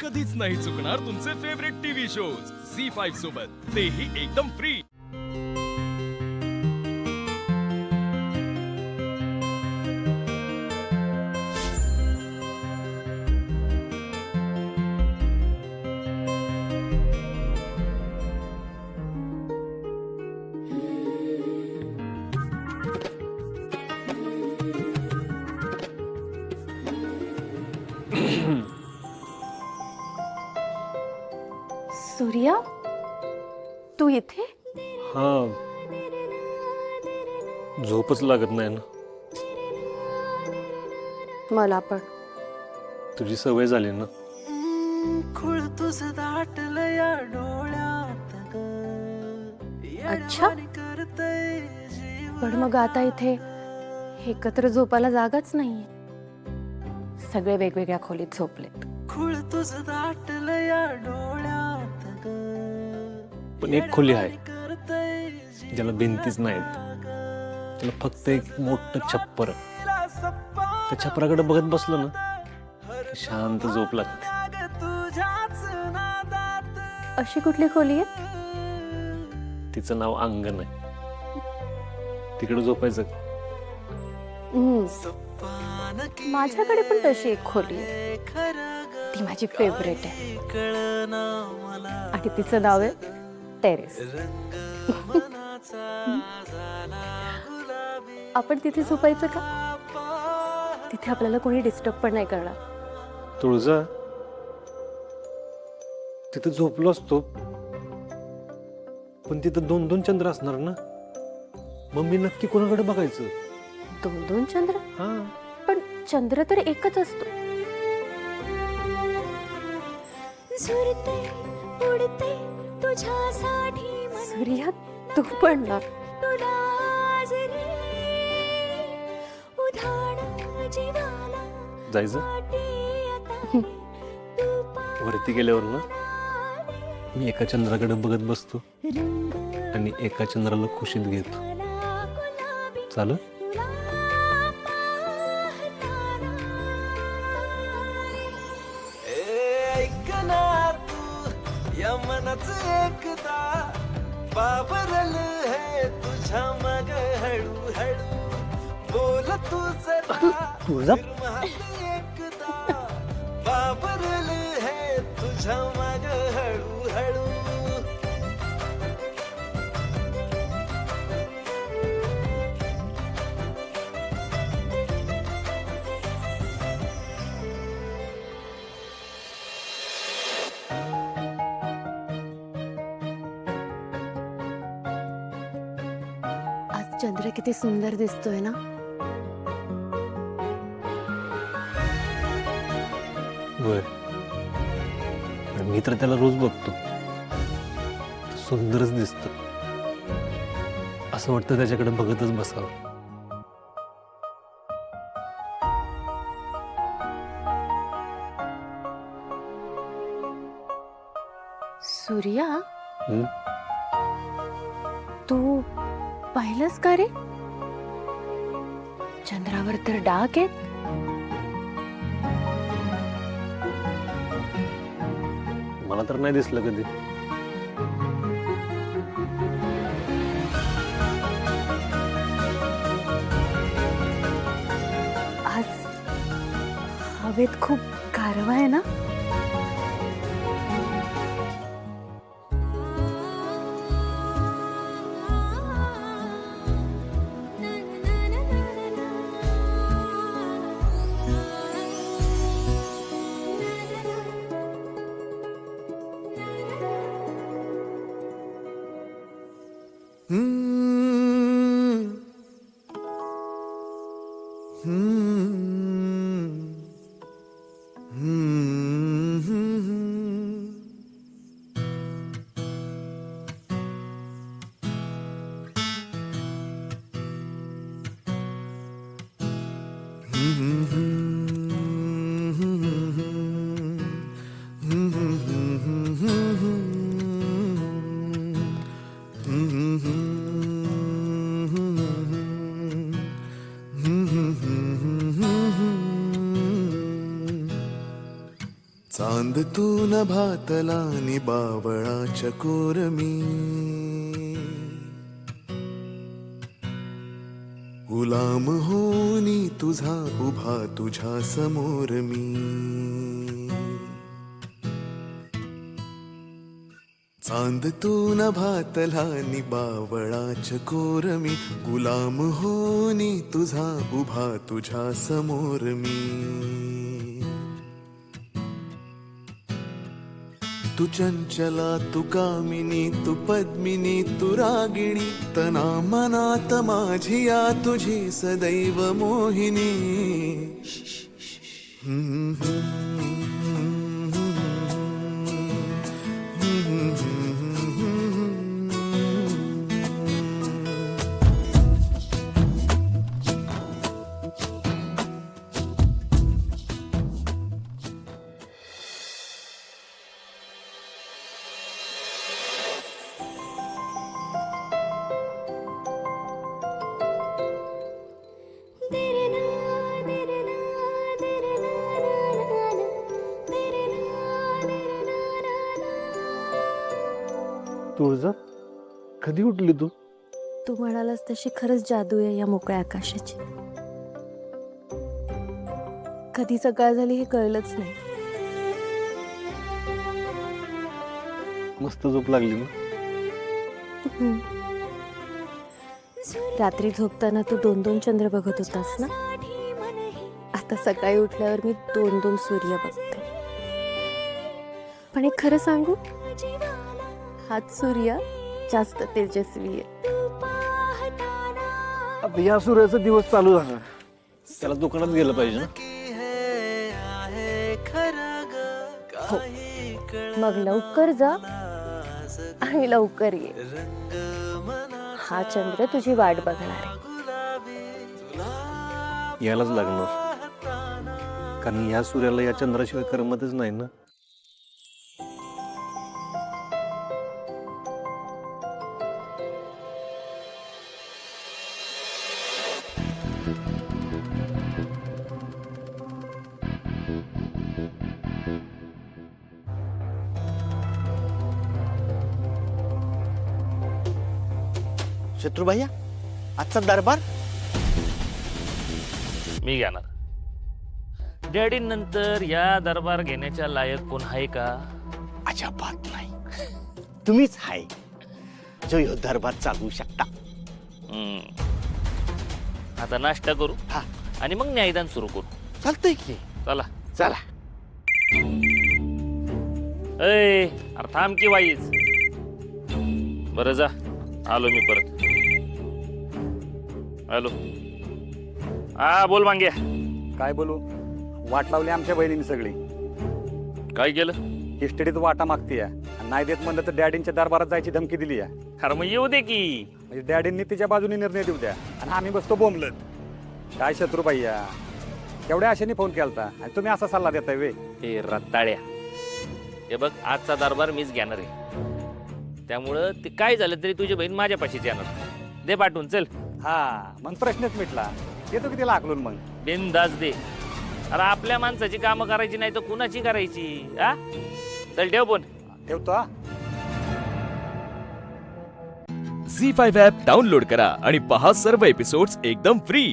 कधीच नाही चुकणार तुमचे फेवरेट टीव्ही शोज झी5 सोबत, तेही एकदम फ्री. सूर्या, तू इथे? हा, झोपच लागत नाही ना. मला पण. तुझी सवय झाली ना. खुळ तुझं दाटलं या डोळ्यात ग, अच्छा, करतय जीव. पण मग आता इथे एकत्र झोपायला जागाच नाहीये. सगळे वेगवेगळ्या खोलीत झोपलेत. खुळ तुझं दाटलं या डोळ्यात ग, पण एक खोली आहे करतय ज्याला भिंतीच नाहीत. त्याला फक्त एक मोठं छप्पर. त्या छपराकडे बघत बसलं ना की शांत झोप लागते. तुझ्याच नादात. अशी कुठली खोली आहे? तिचं नाव अंगण आहे. तिकडे झोपायचं. माझ्याकडे पण तशी एक खोली आहे. खरं ग ती माझी फेवरेट आहे कळना मला. आणि तिचं नाव आहे टेरेस. रंग मनाचा झाला गुलाबी. आपण तिथे झोपायचं का? तिथे आपल्याला कोणी डिस्टर्ब पण नाही करणार. तुळजा, तिथं झोपलो असतो, पण तिथं 2-2 चंद्र असणार ना. मग मी नक्की कोणाकडे बघायचं? 2-2 चंद्र? हा, पण चंद्र तर एकच असतो. उडते तुझ्यासाठी सूर्या, तू पण ना. तुला जरी उधाण जीवाला जायचं. वाटे आता तू वरती गेल्यावर ना मी एका चंद्राकडे बघत बसतो रंग आणि एका चंद्राला खुशीत घेतो. झाला गुलाबी चालू? तुला पाहताना. ऐक ना तू या मनाच एकदा बाबरल है तुझ्या मग हळू हळू बोल तू तुळजा, एकदा बाबरल है तुझ्या मग हळू हळू. आज चंद्र किती सुंदर दिसतोय ना. होय. आणि मी तर त्याला रोज बघतो. तो सुंदरच दिसतो. असं वाटतं त्याच्याकडे बघतच बसावं. सूर्या, हम्म? तू पाहिलंस का रे? चंद्रावर तर डाग आहेत. मला तर नाही दिसलं कधी. आज हवेत खूप गारवा आहे ना. चांद तू नभातला नि बावळा चकोर मी गुलाम होनी तुझा उभा तुझ्या समोर मी चांद तू नभातला नि बावळा चकोर मी गुलाम होनी तुझा उभा तुझ्या समोर मी तू चंचला तू कामिनी तू पद्मिनी तू रागिणी तना मनात माझिया तुझी सदैव मोहिनी तुळजा कधी उठली तू? तू म्हणालास तशी खरंच जादू आहे या मोकळ्या आकाशाची. कधी सकाळ झाली हे कळलंच नाही. मस्त झोप लागली ना. रात्री झोपताना तू 2-2 चंद्र बघत होतास ना. आता सकाळी उठल्यावर मी 2-2 सूर्य बघते. पण एक खरं सांगू, हाच सूर्य जास्त तेजस्वी आहे. आता या सूर्याचा दिवस चालू झाला, त्याला दुकानात गेलं पाहिजे ना. हो. मग लवकर जा आणि लवकर ये. हा चंद्र तुझी वाट बघणार आहे. यायलाच लागणार, कारण या सूर्याला या चंद्राशिवाय करमतच नाही ना. शत्रुभैया आजचा दरबार मी घेणार. डॅडी नंतर या दरबार घेण्याच्या लायक कोण आहे का? अजिबात नाही. तुम्हीच आहे जो ह्यो दरबार चालवू शकता. आता नाश्ता करू हा आणि मग न्यायदान सुरू करू. चालतंय की. चला. चला. अरे थांब की वाईच. बरं जा, आलो मी परत. हॅलो. हा बोल मांग्या. काय बोलू, वाट लावली आमच्या बहिणीने सगळी. काय केलं? इस्टेडीत वाटा मागतीय, नाही देत म्हणलं तर डॅडींच्या दरबारात जायची धमकी दिली आहे. अरे मग येऊ दे की. म्हणजे डॅडींनी तिच्या बाजूने निर्णय देऊ द्या आणि आम्ही बसतो बोंबलत. काय शत्रुभैया, केवढ्या आशेने फोन केलता आणि तुम्ही असा सल्ला देताय वे? हे रताळ्या, हे बघ आजचा दरबार मीच घेणार आहे. त्यामुळं ते काय झालं तरी तुझी बहीण माझ्या पाशीच येणार. दे पाठवून. चल. हा मग प्रश्नच मिटला. येतो किती लाकलून मग. बिनधास्त दे. अरे आपल्या माणसाची कामं करायची नाही तर कुणाची करायची? हा चल ठेव फोन. ठेवतो हा. झी 5 ॲप डाउनलोड करा आणि पहा सर्व एपिसोड्स एकदम फ्री.